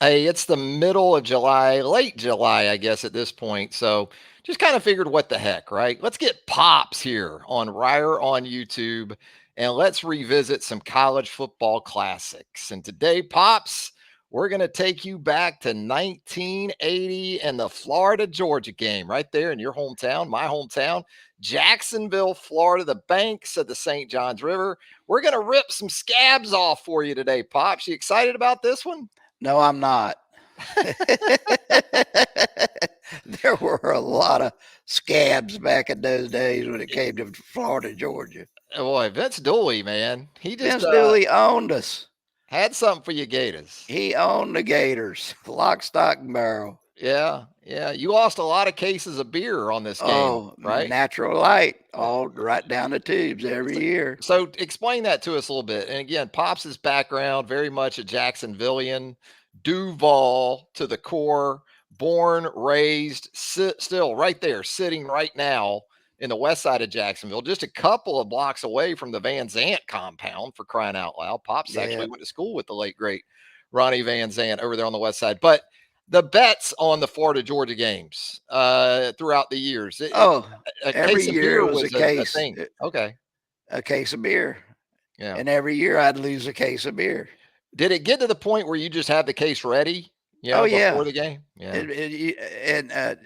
Hey, it's the middle of July, late July, I guess, at this point. So just kind of figured what the heck, right? Let's get Pops here on Ryer on YouTube and let's revisit some college football classics. And today, Pops, we're going to take you back to 1980 and the Florida Georgia game right there in your hometown, my hometown, Jacksonville, Florida, the banks of the St. Johns River. We're going to rip some scabs off for you today, Pops. You excited about this one? No, I'm not. There were a lot of scabs back in those days when it came to Florida, Georgia. Boy, Vince Dooley, man, he just Vince Dooley owned us. had something for you Gators. He owned the Gators, lock, stock, and barrel. Yeah, yeah. You lost a lot of cases of beer on this game, Oh, right? natural light, all right down the tubes every So, year. so explain that to us a little bit. And again, Pops's background very much a Jacksonvillian, Duval to the core, born, raised, still right there, sitting right now in the west side of Jacksonville, just a couple of blocks away from the Van Zant compound, for crying out loud. Pops Yeah. actually went to school with the late great Ronnie Van Zant over there on the west side. But the bets on the Florida Georgia games throughout the years, Oh, a every case of year it beer was was a thing. Okay. a case of beer, Yeah. and every year I'd lose a case of beer. Did it get to the point where you just had the case ready, Oh before yeah, the game? Yeah. and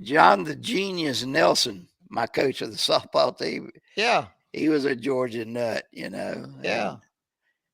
John the Genius Nelson, my coach of the softball team, Yeah. he was a Georgia nut, Yeah. and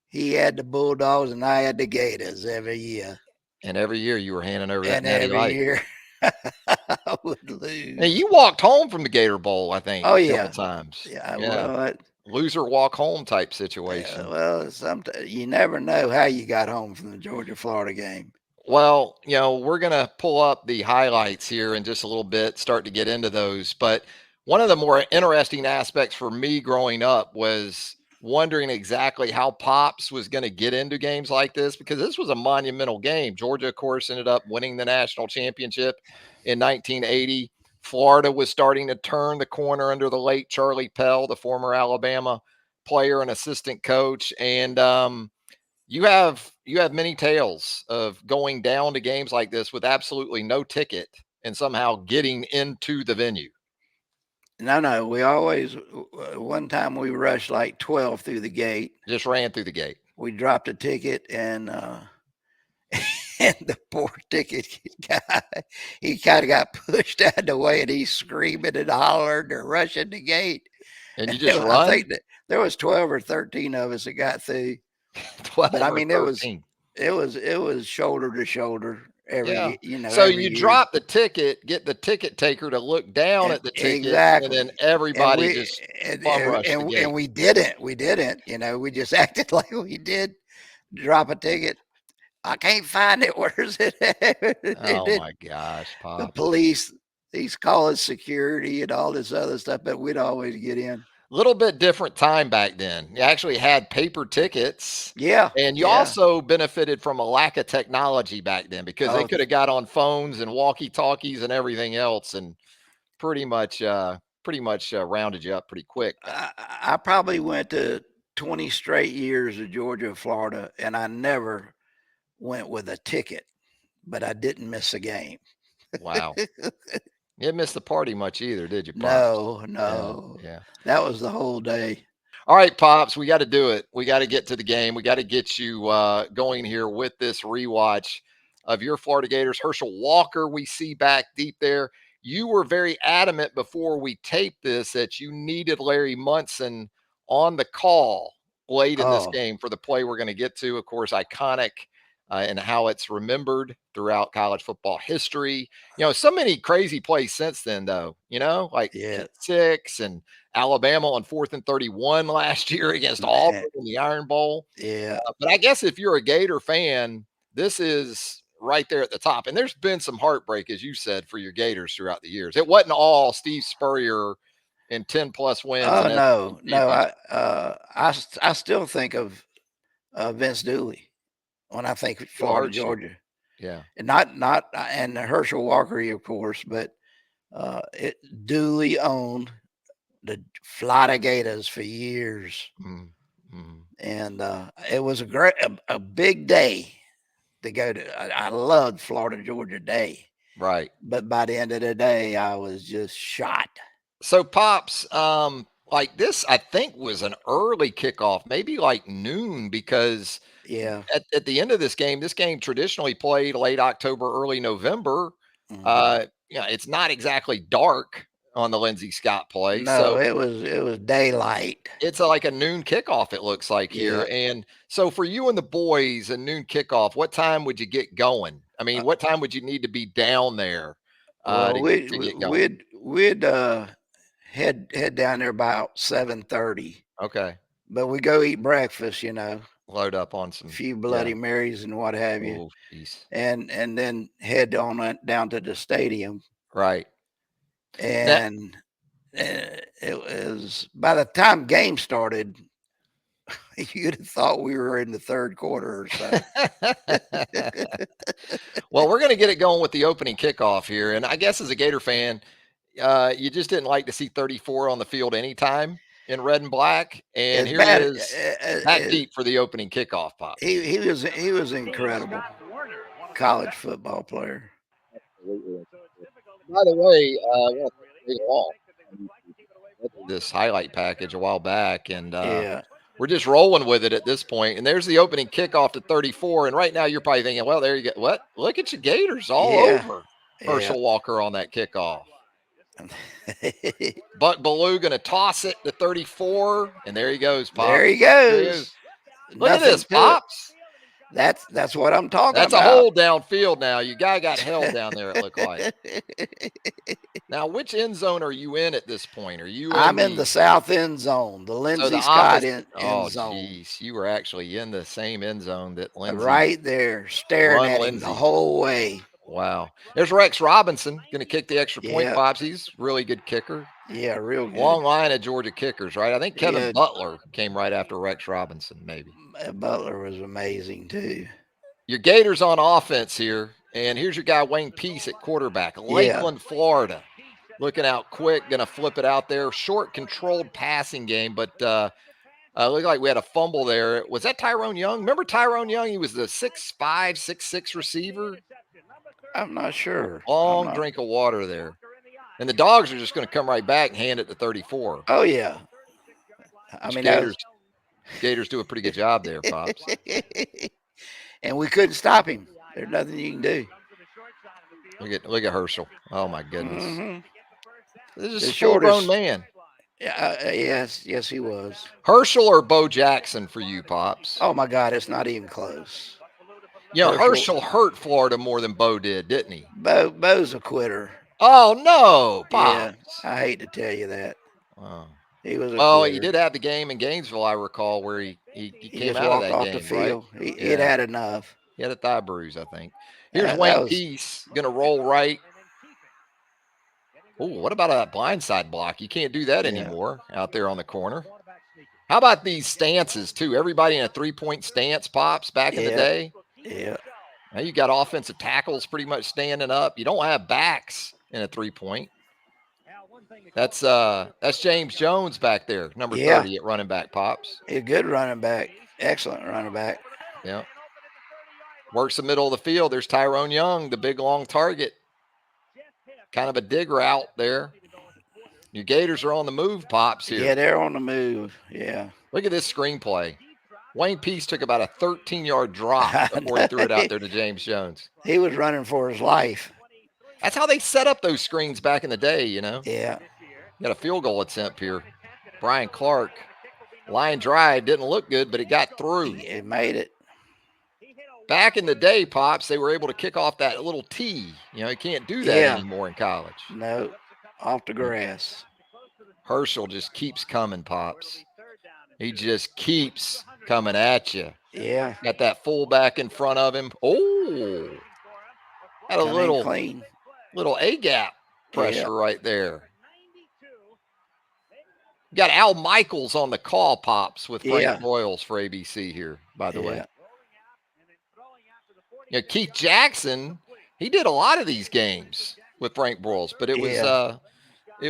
he had the Bulldogs and I had the Gators every year. And every year you were handing over that And natty every light. year I would Now lose. you walked home from the Gator Bowl, I think, Oh a couple yeah, times. yeah. Yeah. Well, Loser walk home type situation. sometimes you never know how you got home from the Georgia Florida game. Well, we're going to pull up the highlights here in just a little bit, start to get into those. But one of the more interesting aspects for me growing up was wondering exactly how Pops was going to get into games like this because this was a monumental game. Georgia, of course, ended up winning the national championship in 1980. Florida was starting to turn the corner under the late Charlie Pell, the former Alabama player and assistant coach. And, you have many tales of going down to games like this with absolutely no ticket and somehow getting into the venue. No, we always. One time we rushed like 12 through the gate. Just ran through the gate. We dropped a ticket and and the poor ticket guy, he kind of got pushed out of the way and he's screaming and hollering and rushing the gate. And you And just I run think that there was 12 or 13 of us that got through. 12 But I or mean, 13. it was shoulder to shoulder Yeah. So every you year. drop the ticket, get the ticket taker to look down And at the ticket, and then exactly. And everybody we just bum rush the and gate. we didn't, we just acted like we did drop a ticket. I can't find it. Where's it at? And Oh then my gosh, the Pops. police, these call us security and all this other stuff, but we'd always get in. Little bit different time back then. You actually had paper tickets, Yeah, and you yeah. also benefited from a lack of technology back then because they Oh, could have got on phones and walkie-talkies and everything else and pretty much rounded you up pretty quick back. I probably went to 20 straight years of Georgia, Florida, and I never went with a ticket, but I didn't miss a game. Wow. You didn't miss the party much either, did you, Pops? No, Yeah, no. yeah. That was the whole day. All right, Pops, we gotta do it. We gotta get to the game. We gotta get you, going here with this rewatch of your Florida Gators. Herschel Walker, we see back deep there. You were very adamant before we taped this that you needed Larry Munson on the call late in this Oh, game for the play we're gonna get to. Of course, iconic, and how it's remembered throughout college football history. So many crazy plays since then, though, like yeah. pick six and Alabama on 4th and 31 last year against Man, Auburn in the Iron Bowl. yeah. But I guess if you're a Gator fan, this is right there at the top. And there's been some heartbreak, as you said, for your Gators throughout the years. It wasn't all Steve Spurrier and 10 plus wins Oh and SEC no, no. championship. I still think of Vince Dooley when I think of Still Florida, hurts you. Georgia, Yeah. and not and Herschel Walker, of course, but it Dooley owned the Florida Gators for years, Mm, mm. and it was a big day to go to. I loved Florida Georgia Day, Right. but by the end of the day, I was just shot. So Pops, like this, I think was an early kickoff, maybe like noon, because Yeah. at the end of this game traditionally played late October, early November. Hmm. Yeah, it's not exactly dark on the Lindsay Scott play, No, so it was daylight. it's like a noon kickoff. It looks like Yeah. here, and so for you and the boys, a noon kickoff. What time would you get going? I Uh, mean, what time would you need to be down there well, to get going? we'd head down there about 7:30, Okay, but we go eat breakfast, you know, load up on a some. few Yeah. Bloody Marys and what have you, Oh, jeez. and then head down to the stadium. Right. Now, And it was by the time game started, you'd have thought we were in the third quarter or so. well, we're going to get it going with the opening kickoff here, and I guess as a Gator fan, you just didn't like to see 34 on the field anytime in red and black, and As here he bad is back deep for the opening kickoff, pops. he was incredible college football player. Absolutely. By the way, I want to say long this highlight package a while back, and Yeah, we're just rolling with it at this point. And there's the opening kickoff to 34. And right now, you're probably thinking, well, there you go. What? Look at your Gators all yeah, over yeah. Herschel Walker on that kickoff. But Belue going to toss it to 34. And there he goes, There he Pops. There he goes. goes. Look at Nothing this, to it. Pops. That's what I'm talking That's a about. hole downfield now. You guy got held down there, it looked like. Now, which end zone are you in at this point? Are you in I'm in the the south end zone, the so the Lindsay Scott opposite? end Oh, zone. geez, you were actually in the same end zone that Lindsay Right there, staring run at him the Lindsay. whole way. Wow. There's Rex Robinson going to kick the extra point, Yeah, Pops. He's really good kicker. yeah, real good. Long line of Georgia kickers, right? I think Kevin Yeah, Butler came right after Rex Robinson, maybe. Butler was amazing too. Your Gators on offense here. And here's your guy, Wayne Peace at quarterback, Yeah, Lakeland, Florida. Looking out quick, going to flip it out there. Short, controlled passing game, but looked like we had a fumble there. Was that Tyrone Young? Remember Tyrone Young? He was the 6'5", 6'6" receiver. I'm not sure. I'm Long not. drink of water there. And the dogs are just going to come right back and hand it to 34. Oh yeah. I Which mean that was, Gators do a pretty good job there, Pops. and we couldn't stop him. There's nothing you can do. Look at Herschel. Oh my goodness. Hmm. This is The a full grown shortest. man. Yes, he was. Herschel or Bo Jackson for you, Pops? Oh my God, it's not even close. You know, Herschel, Herschel hurt Florida more than Bo did, didn't he? Bo's a quitter. Oh no, Yeah, Pops. I hate to tell you that. Oh. He was a Well, he quitter. did have the game in Gainesville, I recall, where he He came just out of walked that off the game, right? field. He'd Yeah. had enough. He had a thigh bruise, I think. Here's That Wayne was Peace going to roll right. Oh, what about a blindside block? You can't do that yeah, anymore out there on the corner. How about these stances, too? Everybody in a three-point stance, Pops, back in the yeah, day. yeah. Now you got offensive tackles pretty much standing up. You don't have backs in a three-point. That's James Jones back there, number Yeah, 30 at running back, Pops. he's a good running back. Excellent running back. Yeah. Works the middle of the field. There's Tyrone Young, the big long target. Kind of a dig route there. Your Gators are on the move, Pops, here. Yeah, they're on the move. Yeah. Look at this screenplay. Wayne Peace took about a 13-yard drop before he threw it out there to James Jones. He was running for his life. That's how they set up those screens back in the day, you know. Yeah. Got a field goal attempt here. Brian Clark. Line drive didn't look good, but it got through. It made it. Back in the day, Pops, they were able to kick off that little tee. You know, you can't do that Yeah. anymore in college. No, off the grass. Herschel just keeps coming, Pops. He just keeps coming at you. Yeah. Got that fullback in front of him. Oh, had a Come in clean. little A gap pressure Yeah. right there. Got Al Michaels on the call, Pops, with Frank Yeah. Broyles for ABC here, by the way. Yeah. You know, Keith Jackson, he did a lot of these games with Frank Broyles, but it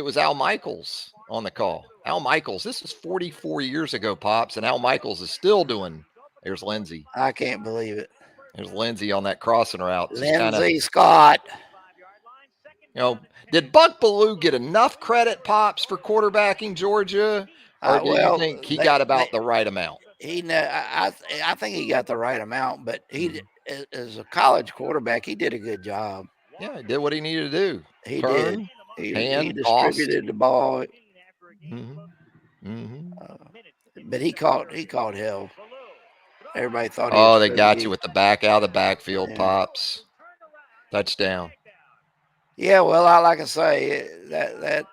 was Al Michaels on the call. Al Michaels, this is 44 years ago, Pops, and Al Michaels is still doing. There's Lindsay. I can't believe it. There's Lindsay on that crossing route. Just kind of, Lindsay Scott. did Buck Belue get enough credit, Pops, for quarterbacking Georgia? Or do you Well, think he got about the right amount? I think he got the right amount, but as a college quarterback, he did a good job. Yeah, he did what he needed to do. He did. Turn, He hand, toss. distributed the ball, Mm-hmm. but he caught hell. Everybody thought he was Oh, they supposed got to you get. with the back out of the backfield, Yeah. Pops. Touchdown. Yeah, well, like I say, that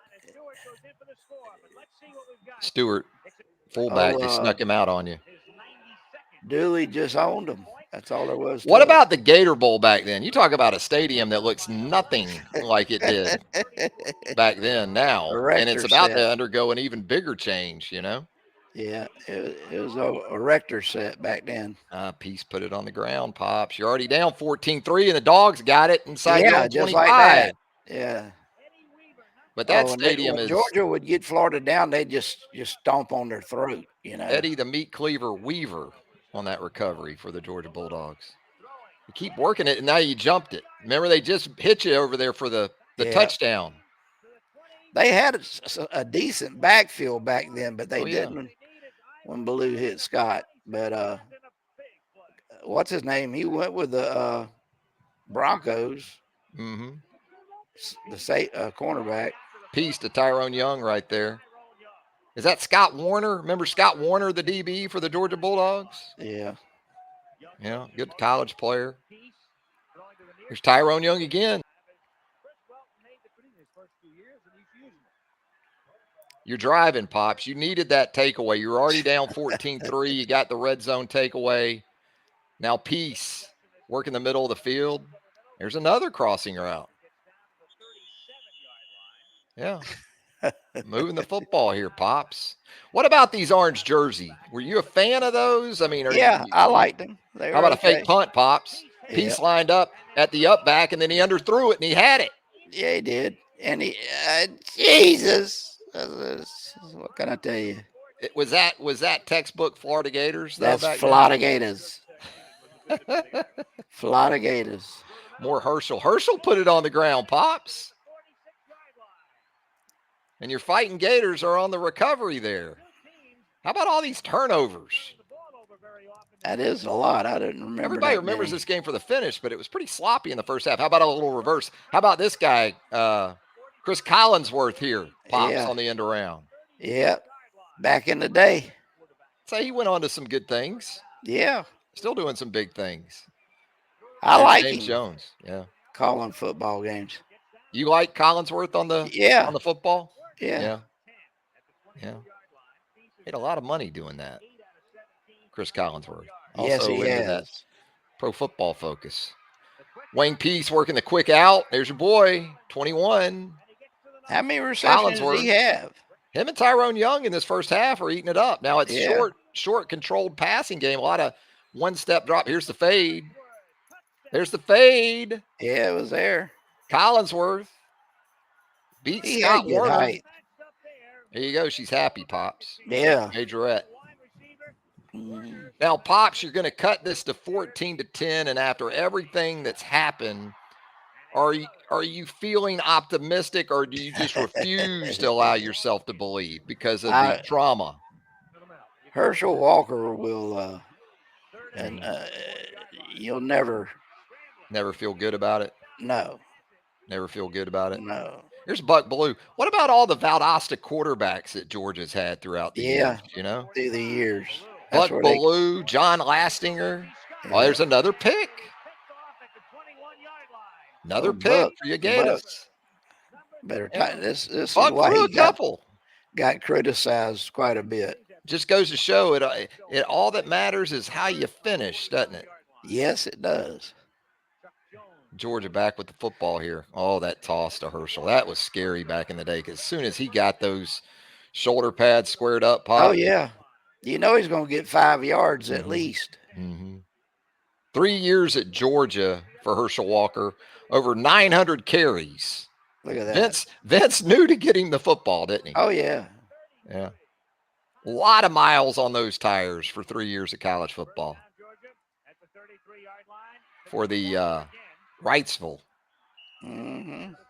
Stewart, fullback, they oh, snuck him out on you. Dooley just owned him. That's all there was. What to about the Gator Bowl back then? You talk about a stadium that looks nothing like it did it. back then now, and it's Erector about set. to undergo an even bigger change, Yeah, it was a rector set back then. Peace put it on the ground, Pops. You're already down 14-3, and the Dogs got it inside your Yeah, own just 25. like that. Yeah. But that When stadium is Georgia would get Florida down, they just stomp on their throat. Eddie the Meat Cleaver Weaver on that recovery for the Georgia Bulldogs. You keep working it, and now you jumped it. Remember, they just hit you over there for the touchdown. They had a decent backfield back then, but they didn't when Belue hit Scott. But what's his name? He went with the Broncos. Mm-hmm. The cornerback. Peace to Tyrone Young right there. Is that Scott Warner? Remember Scott Warner, the DB for the Georgia Bulldogs? Yeah. Yeah, good college player. There's Tyrone Young again. You're driving, Pops. You needed that takeaway. You're already down 14-3. You got the red zone takeaway. Now Peace working the middle of the field. There's another crossing route. Yeah. Moving the football here, Pops. What about these orange jersey? Were you a fan of those? I mean, I liked them. How about a fake punt, Pops? Peace lined up at the up back, and then he underthrew it, and he had it. Yeah, he did. And he, Jesus, what can I tell you? Was that textbook Florida Gators? Though, That's Florida Gators. Florida Gators. More Herschel. Herschel put it on the ground, Pops. And your fighting Gators are on the recovery there. How about all these turnovers? That is a lot. I didn't remember. Everybody remembers this game for the finish, but it was pretty sloppy in the first half. How about a little reverse? How about this guy, Chris Collinsworth here, Pops on the end around? Yeah, back in the day. So he went on to some good things. Yeah. Still doing some big things. I like James him. Jones, yeah. Calling football games. You like Collinsworth on the on the football? Yeah. Made a lot of money doing that. Chris Collinsworth. Yes, Also he into has. that Pro Football Focus. Wayne Peace working the quick out. There's your boy, 21. How many receptions does he have? Him and Tyrone Young in this first half are eating it up. Now it's short, controlled passing game. A lot of one-step drop. Here's the fade. There's the fade. Yeah, it was there. Collinsworth beat Scott Warner. Height. There you go. She's happy, Pops. Yeah. Majorette. Now, Pops, you're going to cut this to 14-10, and after everything that's happened, are you feeling optimistic, or do you just refuse to allow yourself to believe because of the trauma? Herschel Walker will, and you'll never feel good about it. No. Never feel good about it. No. Here's Buck Belue. What about all the Valdosta quarterbacks that Georgia's had throughout the years? Through the years. Buck Belue, John Lastinger. Yeah. Oh, there's another pick. Another pick for you Gators. Better time. This Buck is why threw a couple. Got criticized quite a bit. Just goes to show it. All that matters is how you finish, doesn't it? Yes, it does. Georgia back with the football here. Oh, that toss to Herschel. That was scary back in the day because as soon as he got those shoulder pads squared up, Pop. Oh, yeah. You know he's going to get 5 yards at least. 3 years at Georgia for Herschel Walker, over 900 carries. Look at that. Vince knew to get him the football, didn't he? Oh, yeah. Yeah. A lot of miles on those tires for 3 years of college football. for the Wrightsville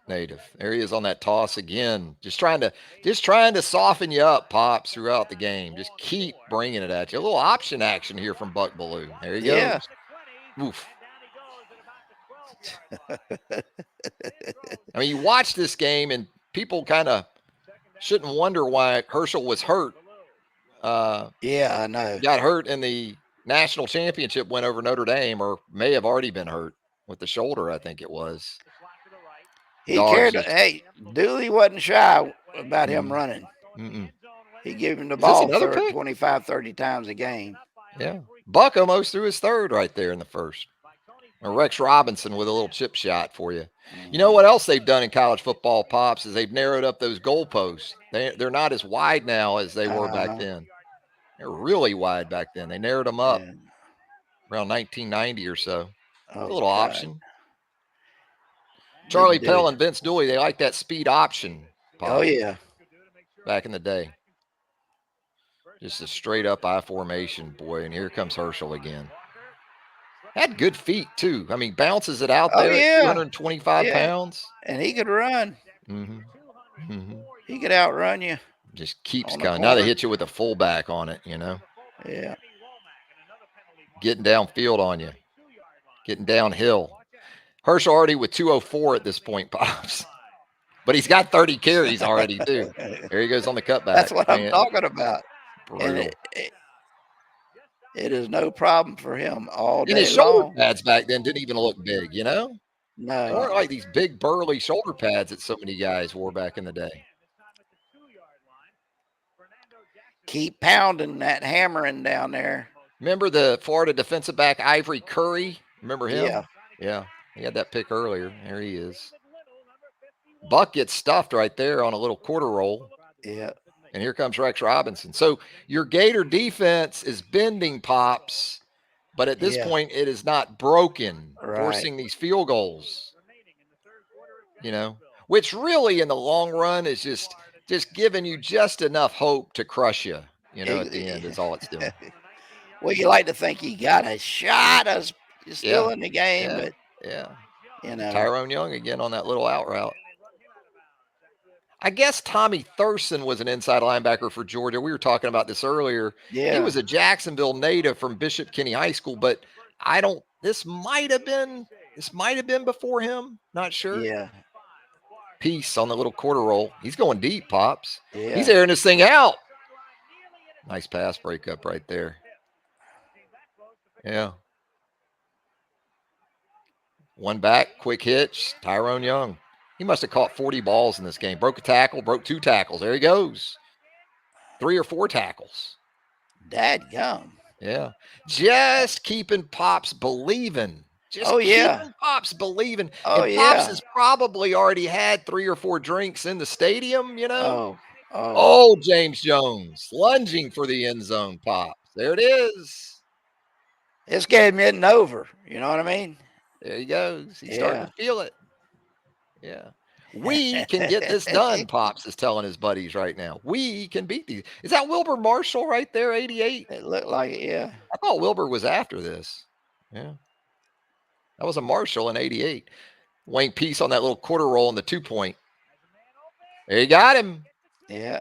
native. There he is on that toss again. Just trying to soften you up, Pops, throughout the game. Just keep bringing it at you. A little option action here from Buck Belue. There he goes. Oof. I mean, you watch this game and people kind of shouldn't wonder why Herschel was hurt. Yeah, I know. Got hurt in the national championship win over Notre Dame, or may have already been hurt with the shoulder, I think it was. He cared. Hey, Dooley wasn't shy about him running. He gave him the ball 25, 30 times a game. Yeah. Buck almost threw his third right there in the first. And Rex Robinson with a little chip shot for you. You know what else they've done in college football, Pops, is they've narrowed up those goalposts. They're not as wide now as they were back then. They were really wide back then. They narrowed them up around 1990 or so. A little option. Charlie Pell and Vince Dooley, they like that speed option, Pops. Oh, yeah. Back in the day. Just a straight up I formation, boy. And here comes Herschel again. Had good feet, too. I mean, bounces it out there at 225 pounds. And he could run. He could outrun you. Just keeps coming. Now they hit you with a fullback on it, you know? Yeah. Getting downfield on you. Getting downhill. Herschel already with 204 at this point, Pops. But he's got 30 carries already, too. There he goes on the cutback. That's what I'm talking about. And it is no problem for him all day long. And his shoulder pads back then didn't even look big, you know? No. They weren't like these big, burly shoulder pads that so many guys wore back in the day. Keep pounding that hammering down there. Remember the Florida defensive back Ivory Curry? Remember him? Yeah. Yeah. He had that pick earlier. There he is. Buck gets stuffed right there on a little quarter roll. Yeah. And here comes Rex Robinson. So your Gator defense is bending, Pops, but at this point it is not broken, forcing these field goals. You know, which really in the long run is just giving you just enough hope to crush you. You know, at the end is all it's doing. Well, you like to think he got a shot us still in the game, but you know, Tyrone Young again on that little out route. I guess Tommy Thurston was an inside linebacker for Georgia. We were talking about this earlier. Yeah. He was a Jacksonville native from Bishop Kenny High School, but this might have been before him. Not sure. Yeah. Peace on the little quarter roll. He's going deep, Pops. Yeah. He's airing this thing out. Nice pass breakup right there. Yeah. One back, quick hitch, Tyrone Young. He must have caught 40 balls in this game. Broke a tackle, broke 2 tackles. There he goes. 3 or 4 tackles. Dadgum. Yeah. Just keeping Pops believing. Keeping Pops believing. And Pops has probably already had 3 or 4 drinks in the stadium, you know? Oh, James Jones lunging for the end zone, Pops. There it is. This game isn't over. You know what I mean? There he goes. He's starting to feel it. Yeah. We can get this done, Pops is telling his buddies right now. We can beat these. Is that Wilbur Marshall right there, 88? It looked like it, yeah. I thought Wilbur was after this. Yeah. That was a Marshall in 88. Wayne Peace on that little quarter roll in the 2-point. There you got him. Yeah.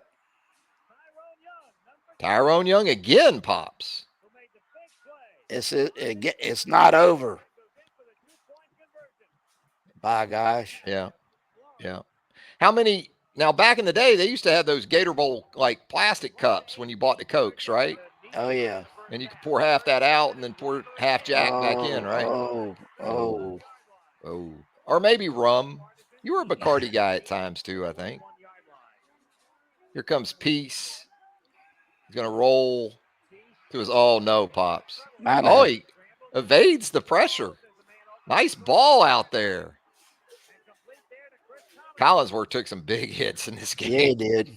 Tyrone Young again, Pops. It's not over. By gosh. Yeah. Yeah. How many now back in the day they used to have those Gator Bowl like plastic cups when you bought the Cokes, right? Oh yeah. And you could pour half that out and then pour half Jack back in, right? Oh. Or maybe rum. You were a Bacardi guy at times too, I think. Here comes Peace. He's gonna roll to his no, Pops. He evades the pressure. Nice ball out there. Collinsworth took some big hits in this game. Yeah, he did.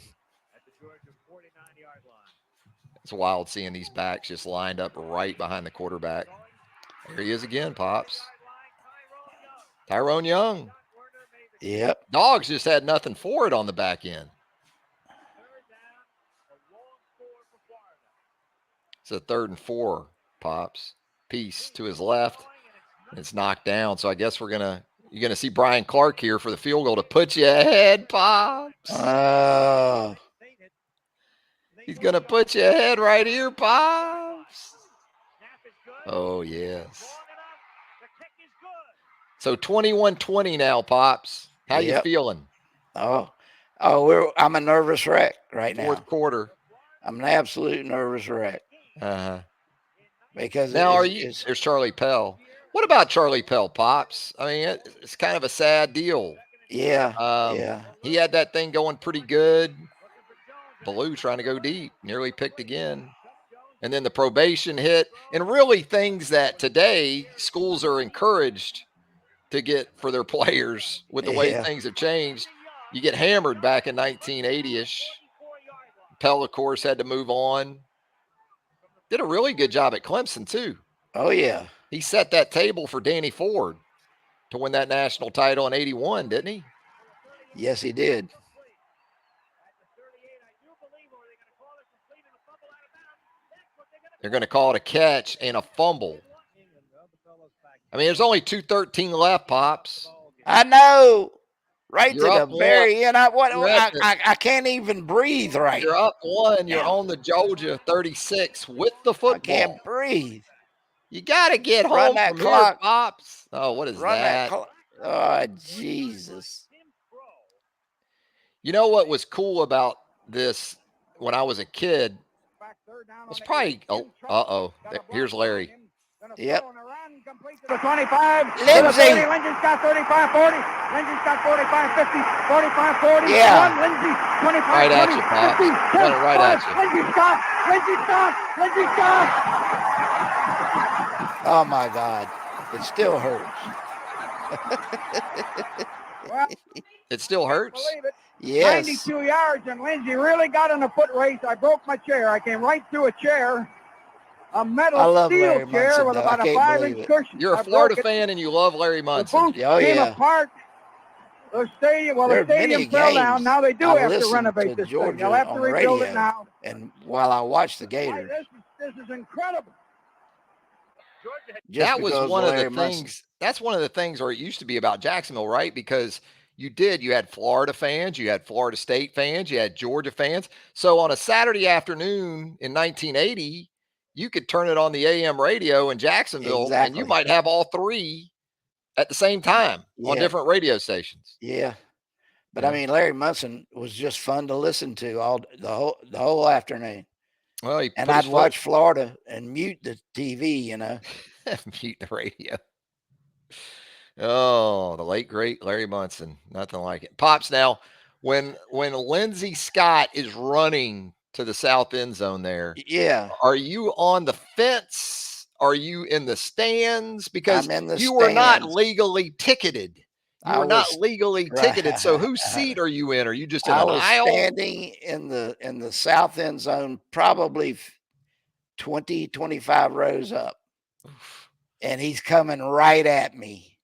It's wild seeing these backs just lined up right behind the quarterback. There he is again, Pops. Tyrone Young. Yep. Dogs just had nothing for it on the back end. It's a 3rd and 4, Pops. Peace to his left. It's knocked down. So I guess you're gonna see Brian Clark here for the field goal to put you ahead, Pops. He's gonna put you ahead right here, Pops. Oh yes. So 21-20 now, Pops. How you feeling? I'm a nervous wreck right now. Fourth quarter. I'm an absolute nervous wreck. Because now there's Charlie Pell. What about Charlie Pell, Pops? I mean, it's kind of a sad deal. Yeah. He had that thing going pretty good. Belue trying to go deep, nearly picked again. And then the probation hit, and really things that today schools are encouraged to get for their players with the way things have changed. You get hammered back in 1980-ish. Pell, of course, had to move on. Did a really good job at Clemson, too. Oh, yeah. He set that table for Danny Ford to win that national title in 81, didn't he? Yes, he did. They're going to call it a catch and a fumble. I mean, there's only 2:13 left, Pops. I know. Right You're to the very end. I can't even breathe right. You're up one. You're on the Georgia 36 with the football. I can't breathe. You got to get home from here, Pops. Oh, what is that? Oh, Jesus. You know what was cool about this when I was a kid? It was probably, here's Larry. Yep. The 25. Lindsay. Lindsay's got 35, 40. Lindsay's got 45, 50, 45, 40. Yeah. Lindsay, 25, right 20, at you, Pop. 50, 10, right at you. Lindsay stop. Lindsay stop. Lindsay stop. Oh, my God. It still hurts. Well, it still hurts? Believe it. Yes. 92 yards, and Lindsay really got in a foot race. I broke my chair. I came right through a chair. A metal steel chair with about a 5-inch cushion. You're a Florida fan and you love Larry Munson. The booth came apart. The stadium fell down. Now they do have to renovate this thing. They'll have to rebuild it now. And while I watch the Gators. This is incredible. That was one of the things. That's one of the things where it used to be about Jacksonville, right? Because you had Florida fans, you had Florida State fans, you had Georgia fans. So on a Saturday afternoon in 1980, you could turn it on the AM radio in Jacksonville, and you might have all three at the same time on different radio stations. Yeah. But I mean, Larry Munson was just fun to listen to the whole afternoon. Well, I'd watch Florida and mute the TV, you know. Mute the radio. Oh, the late great Larry Munson. Nothing like it. Pops, now when Lindsay Scott is running to the south end zone there. Yeah. Are you on the fence? Are you in the stands? Because you were not legally ticketed. You were not legally ticketed. Right. So whose seat are you in? Are you just in an aisle? I was standing in the south end zone, probably 20, 25 rows up. And he's coming right at me.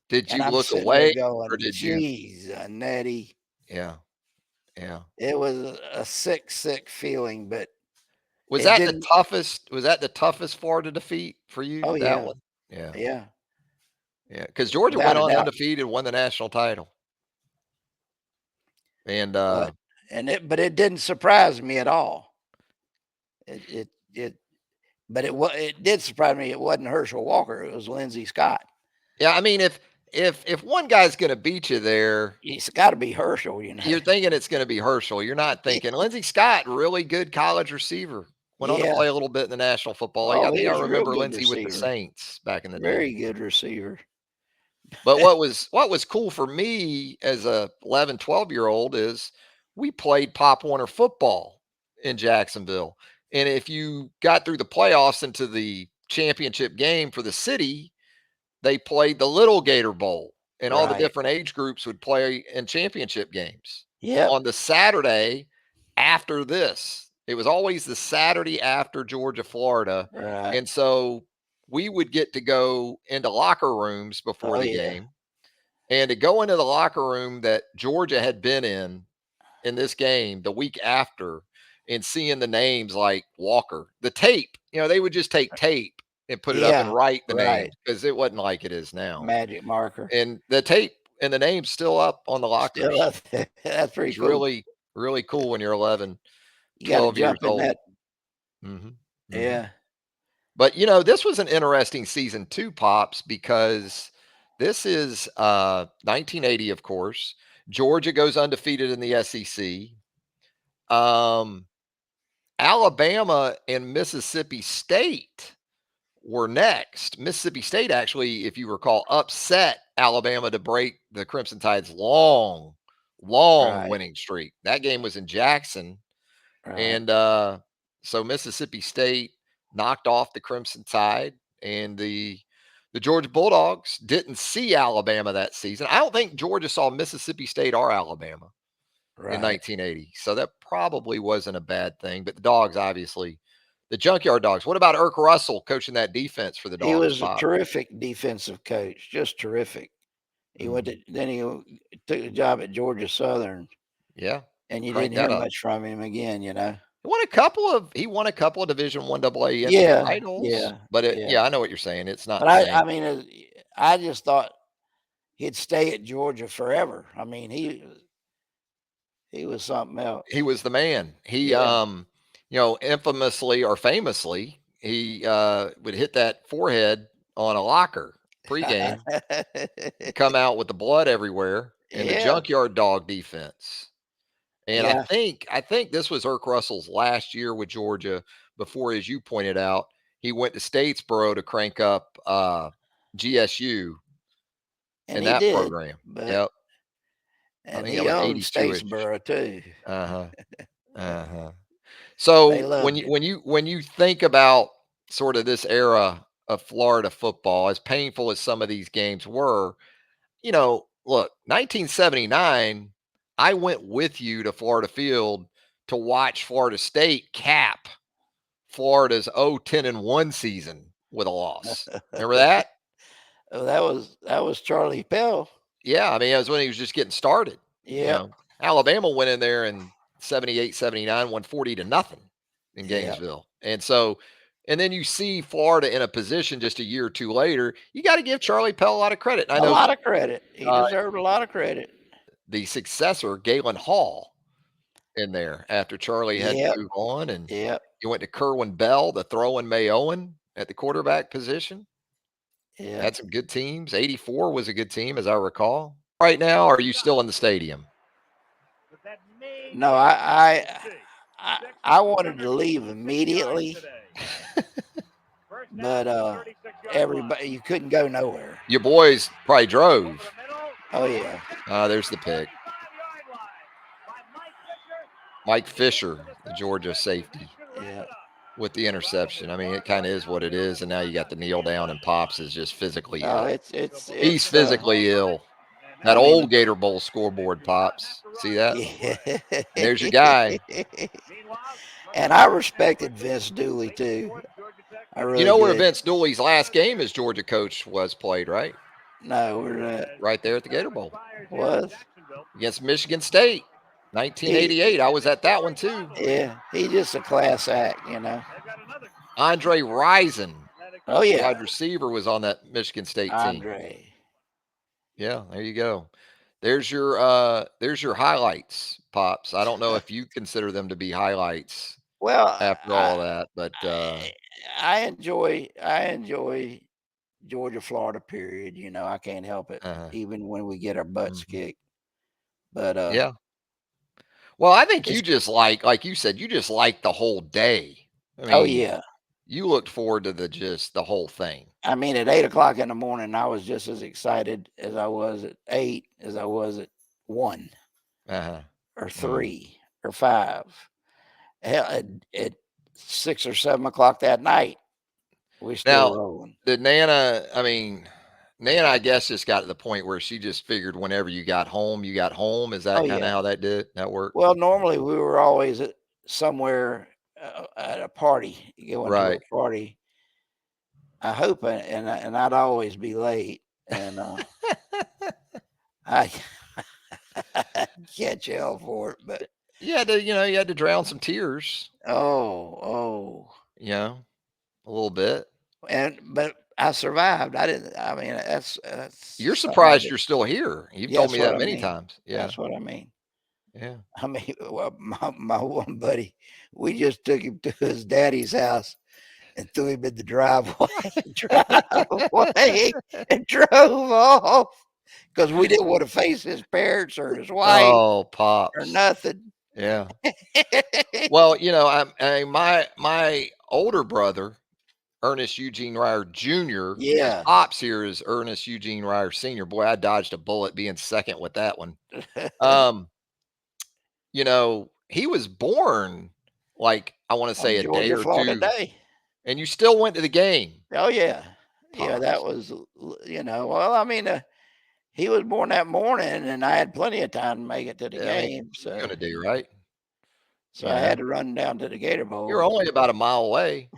Did you look away? Or did you? Jeez, Nettie. Yeah. Yeah. It was a sick feeling, but was that the toughest? Was that the toughest Florida defeat for you? Oh, that yeah. one? Yeah. Yeah. Yeah. Because Georgia went on undefeated, won the national title. And but it didn't surprise me at all. It did surprise me. It wasn't Herschel Walker. It was Lindsay Scott. Yeah, I mean, if one guy's going to beat you there, it's got to be Herschel. You know, you're thinking it's going to be Herschel. You're not thinking Lindsay Scott, really good college receiver. Went on to play a little bit in the National Football League. I think I remember Lindsay with the Saints back in the day. Very good receiver. But what was cool for me as a 11, 12-year-old is we played Pop Warner football in Jacksonville. And if you got through the playoffs into the championship game for the city, they played the little Gator Bowl, and all the different age groups would play in championship games. Yeah. On the Saturday after this, it was always the Saturday after Georgia, Florida. Right. And so we would get to go into locker rooms before the game, and to go into the locker room that Georgia had been in this game the week after, and seeing the names like Walker, the tape, they would just take tape and put it up and write the right. name because it wasn't like it is now. Magic marker. And the tape and the name's still up on the lockers. Still up there. That's pretty It's cool. really, really cool when you're 11, You got to 12 years jump in old. that. Yeah. But, this was an interesting season too, Pops, because this is 1980, of course. Georgia goes undefeated in the SEC. Alabama and Mississippi State were next. Mississippi State actually, if you recall, upset Alabama to break the Crimson Tide's long winning streak. That game was in Jackson. And so Mississippi State knocked off the Crimson Tide, and the Georgia Bulldogs didn't see Alabama that season. I don't think Georgia saw Mississippi State or Alabama in 1980. So that probably wasn't a bad thing. But the Dogs, obviously, the Junkyard Dogs. What about Irk Russell coaching that defense for the Dogs? He was a terrific defensive coach, just terrific. He went to, then he took a job at Georgia Southern. Yeah. And you didn't hear much from him again, He won a couple of Division I AA titles. Yeah. But I know what you're saying. It's not. But I just thought he'd stay at Georgia forever. I mean, he was something else. He was the man. He infamously or famously, he would hit that forehead on a locker pregame, come out with the blood everywhere, and the Junkyard Dog defense. And I think this was Irk Russell's last year with Georgia before, as you pointed out, he went to Statesboro to crank up GSU in that program. Yep. And he owned Statesboro too. So when you think about sort of this era of Florida football, as painful as some of these games were, look, 1979, I went with you to Florida Field to watch Florida State cap Florida's 10-1 season with a loss. Remember that? Oh, that was Charlie Pell. Yeah, I mean, it was when he was just getting started. Yeah. Alabama went in there in 78, 79, won 40-0 in Gainesville. And so, and then you see Florida in a position just a year or two later. You got to give Charlie Pell a lot of credit. A lot of credit. He deserved a lot of credit. The successor, Galen Hall, in there after Charlie had to move on. And you went to Kerwin Bell, the throwing Mayoan at the quarterback position. Yeah. Had some good teams. 84 was a good team, as I recall. Right now, are you still in the stadium? No, I wanted to leave immediately. But everybody, you couldn't go nowhere. Your boys probably drove. Oh, yeah. There's the pick. Mike Fisher, the Georgia safety. Yeah. With the interception. I mean, it kind of is what it is. And now you got the kneel down, and Pops is just physically ill. He's physically ill. That old Gator Bowl scoreboard, Pops. See that? Yeah. There's your guy. And I respected Vince Dooley, too. I really where Vince Dooley's last game as Georgia coach was played, right? No, where's that? Right there at the Gator Bowl. Was? Against Michigan State. 1988. I was at that one, too. Yeah, he's just a class act, Andre Rison. Oh, yeah. Wide receiver was on that Michigan State team. Andre. Yeah, there you go. There's your highlights, Pops. I don't know if you consider them to be highlights. Well, after all that, but I enjoy Georgia Florida period. I can't help it, even when we get our butts kicked. But yeah. Well, I think you just like you said, you just like the whole day. I mean, oh yeah. You looked forward to the whole thing. I mean, at 8 o'clock in the morning, I was just as excited as I was at 8 as I was at 1 or 3 or 5. Hell, at 6 or 7 o'clock that night, we still rolling. The Nana, I guess, just got to the point where she just figured whenever you got home, you got home. Is that kind of how that worked? Well, normally we were always at somewhere at a party, going to a party. I hope, and I'd always be late, and I catch hell for it, but you had to drown some tears. Oh, a little bit. But I survived. I didn't. I mean, that's You're something I surprised did. you're still here. You've Yeah, told that's me what that I many mean. times. Yeah. That's what I mean. Yeah. I mean, well, my one buddy, we just took him to his daddy's house and threw him in the driveway, and drove off because we didn't want to face his parents or his wife Oh, or pops. nothing. Yeah. Well, my older brother, Ernest Eugene Ryer Jr., his Yeah. pops here is Ernest Eugene Ryer Sr. Boy, I dodged a bullet being second with that one. Um, he was born like I want to say On a day Georgia, or Florida two, Day. and you still went to the game, Oh yeah, yeah. That pops. was, well, I mean, he was born that morning, and I had plenty of time to make it to the Yeah, I mean, game. you're So, gonna do right. I had to run down to the Gator You're Bowl. only about a mile away.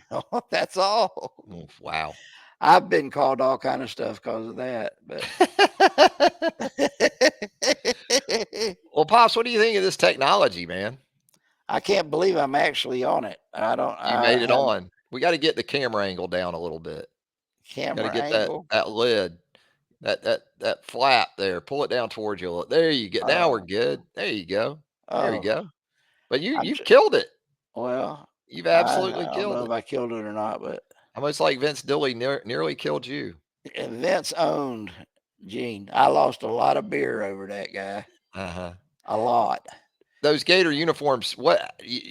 That's all. Wow. I've been called all kind of stuff because of that, but Well, pops, what do you think of this technology, man? I can't believe I'm actually on it. I don't. You made I it have on. We got to get the camera angle down a little bit. Got to camera get that angle. that lid, that flap there. Pull it down towards you. There you go. Now we're Oh, good. There you go. There you oh. go. But I'm you've killed it. well. You've I absolutely don't killed know if it. I killed it or not, but Almost like Vince Dilly nearly killed you. Vince owned Gene. I lost a lot of beer over that guy. Uh-huh. A lot. Those Gator uniforms,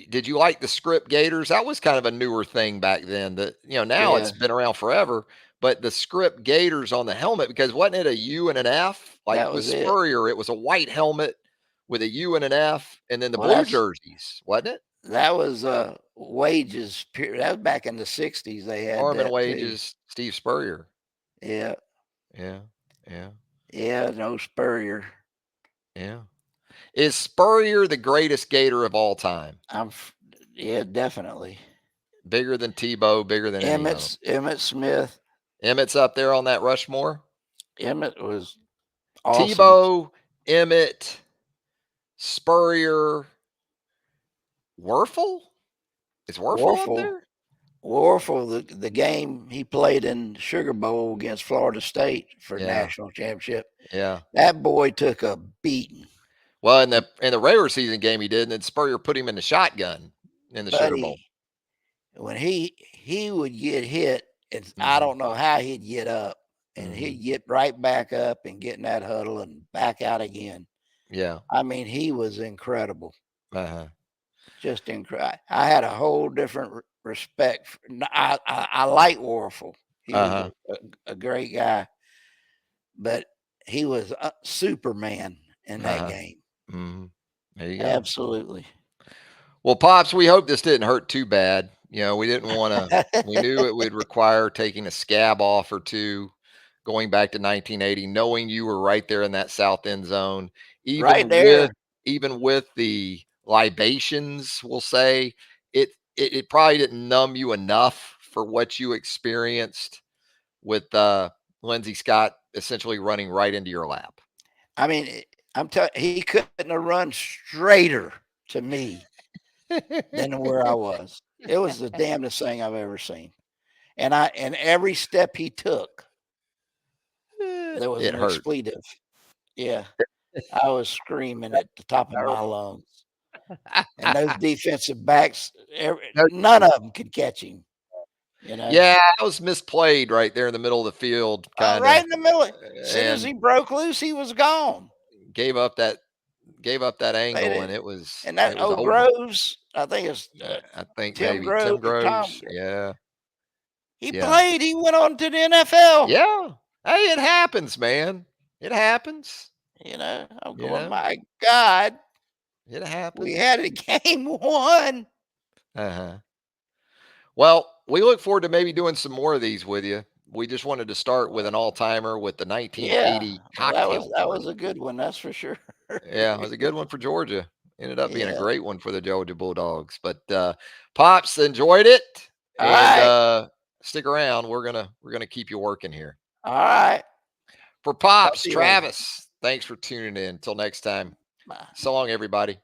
did you like the script Gators? That was kind of a newer thing back then. That now Yeah, it's been around forever. But the script Gators on the helmet, because wasn't it a U and an F? Like that with was it. Spurrier, it was a white helmet with a U and an F, and then the Well, blue jerseys, wasn't it? that was wages period. That was back in the 60s. They had Arm and that too. Wages, Steve Spurrier. Yeah, Yeah, yeah, yeah. No Spurrier. yeah. Is Spurrier the greatest Gator of all time? Yeah, definitely. Bigger than Tebow, bigger than any of them. Emmett Smith. Emmett's up there on that Rushmore. Emmett was awesome. Tebow, Emmett, Spurrier, Werfel? Is Werfel up there? Warfel, the game he played in Sugar Bowl against Florida State for Yeah, national championship, yeah. that boy took a beating. Well, in the regular season game he did, and then Spurrier put him in the shotgun in the Sugar Bowl. When he would get hit, I don't know how he'd get up, and he'd get right back up and get in that huddle and back out again. Yeah. I mean, he was incredible. Uh-huh. Just incredible. I had a whole different respect. I like Warfel. He was a great guy, but he was Superman in that game. Mm-hmm. There you go. Absolutely. Well, Pops, we hope this didn't hurt too bad. We didn't want to, we knew it would require taking a scab off or two, going back to 1980, knowing you were right there in that south end zone, Right there. even with the libations, we'll say, it probably didn't numb you enough for what you experienced with Lindsay Scott essentially running right into your lap. I mean, I'm telling he couldn't have run straighter to me than where I was. It was the damnedest thing I've ever seen. And every step he took, there was an expletive. Yeah. I was screaming at the top of my lungs. And those defensive backs, none of them could catch him. Yeah, that was misplayed right there in the middle of the field. Right in the middle. As soon as he broke loose, he was gone. Gave up that angle, and it was. And that was Groves, I think it's I think Tim maybe Groves, Tim Groves. Tom, Yeah. he played. He went on to the NFL. Yeah. Hey, it happens, man. It happens. I'm going, my God. It happens. We had a game won. Uh-huh. Well, we look forward to maybe doing some more of these with you. We just wanted to start with an all-timer with the 1980 cocktail. That was a good one, that's for sure. Yeah, it was a good one for Georgia. Ended up being a great one for the Georgia Bulldogs. But Pops enjoyed it. All right. Stick around. We're gonna keep you working here. All right. For Pops, Travis, thanks for tuning in. Until next time. Bye. So long, everybody.